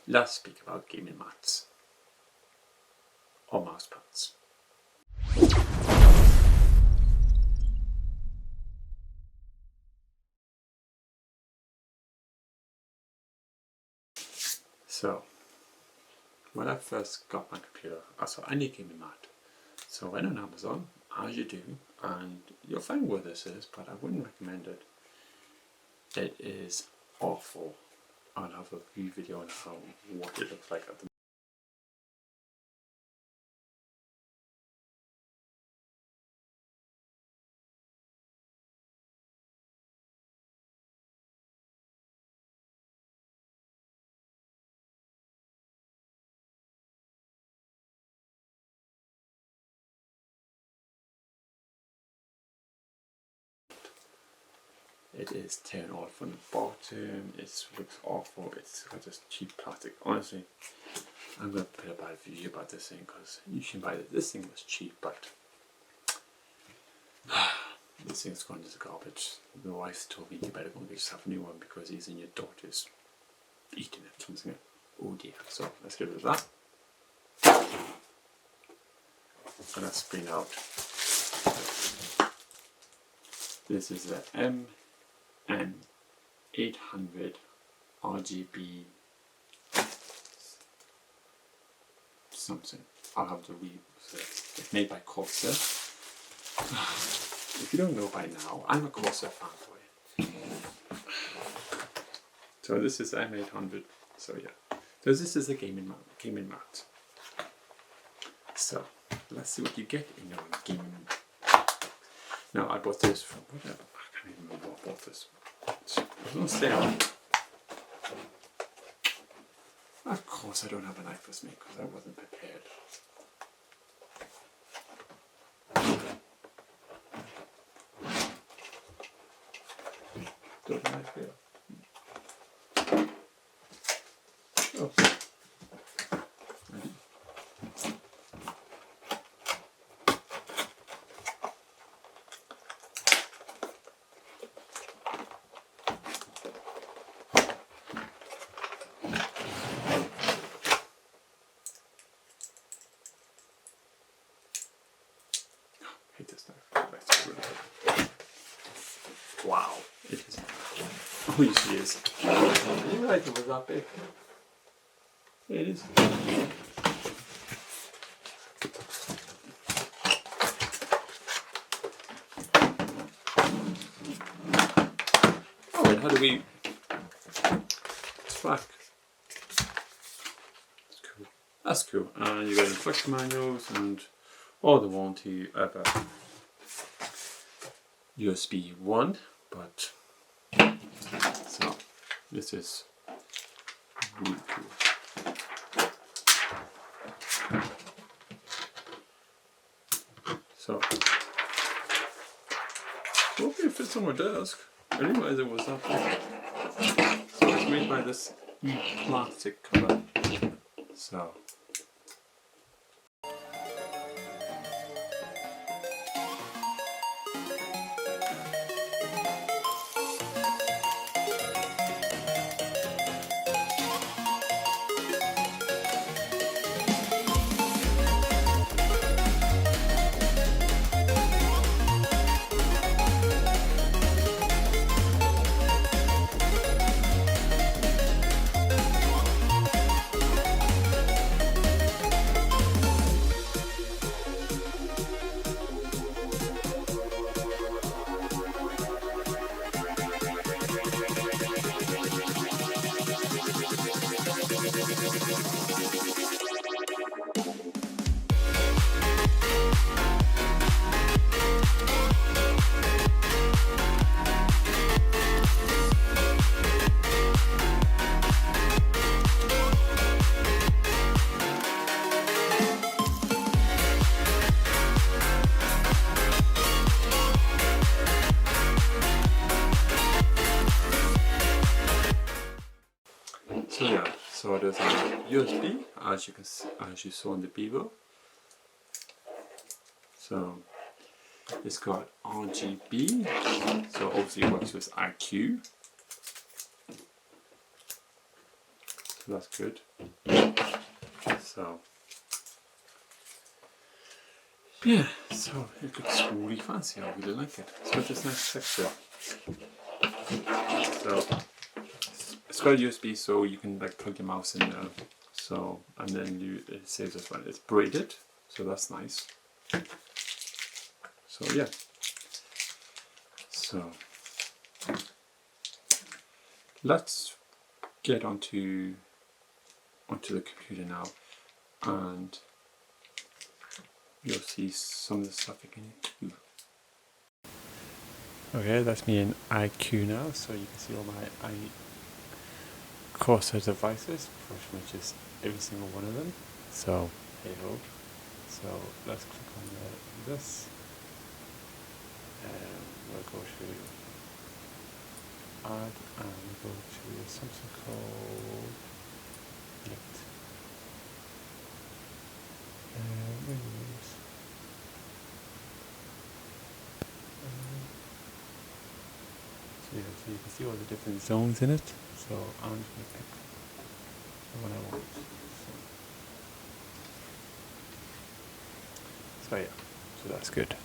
let's speak about gaming mats or mousepads. So, when I first got my computer, I saw I need gaming mat. So I went on Amazon, as you do, and you'll find where this is, but I wouldn't recommend it. It is awful. I'll have a review video on what it looks like at the It is tearing off from the bottom, it looks awful, it's got this cheap plastic. Honestly, I'm going to put a bad review about this thing because you should buy it. This thing was cheap, but this thing's gone into the garbage. The wife told me you better go and get yourself a new one because even your daughter's eating it, something. Oh dear. So let's get rid of that. And let's bring out. This is the mm800 RGB something. I'll have to read. It's made by Corsair. If you don't know by now, I'm a Corsair fanboy. So this is M800. So yeah. So this is a gaming mat. So let's see what you get in your gaming mat. Now I bought this from whatever. I can't even remember what I bought this. It was on sale. Of course I don't have a knife with me because I wasn't prepared. Don't have a knife here. Oh. Hate this knife. Wow, it is. Oh, yes, it is. I didn't realize it was that big. Yeah, it is. Alright, how do we. It's black. That's cool. That's cool. And you got instruction manuals and all the warranty about USB 1, but so this is really cool. So hope it fits on my desk. I didn't realize it was that big. So it's made by this plastic cover. So So there's a USB, as you saw in the Bevo. So it's got RGB, so obviously it works with IQ. so that's good. So yeah, so it looks really fancy. I really like it. It's got this nice texture. So it's got a USB, so you can like plug your mouse in there. So and then it says as well it's braided, so that's nice. So yeah. So let's get onto the computer now, and you'll see some of the stuff you can do. Okay, that's me in IQ now, so you can see all my Corsair devices, pretty much just every single one of them. So hey ho. So let's click on this, and we'll go to add, and we'll go to something called connect. Menus. So you can see all the different zones in it. So I'm just going to pick the one I want. So yeah, so that's good.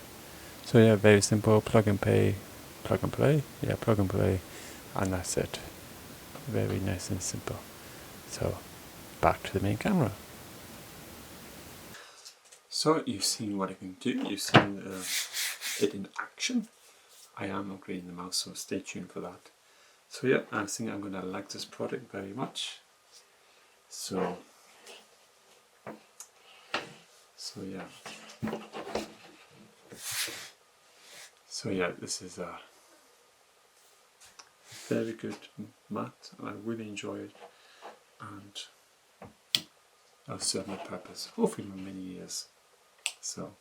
So yeah, very simple, plug and play, yeah, plug and play, and that's it. Very nice and simple. So back to the main camera. So you've seen what I can do, you've seen it in action. I am upgrading the mouse, so stay tuned for that. So yeah, I think I'm going to like this product very much. So yeah. So yeah, this is a very good mat, and I really enjoy it, and I'll serve my purpose, hopefully for many years. So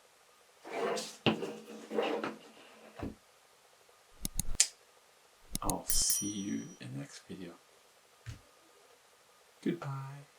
I'll see you in the next video. Goodbye.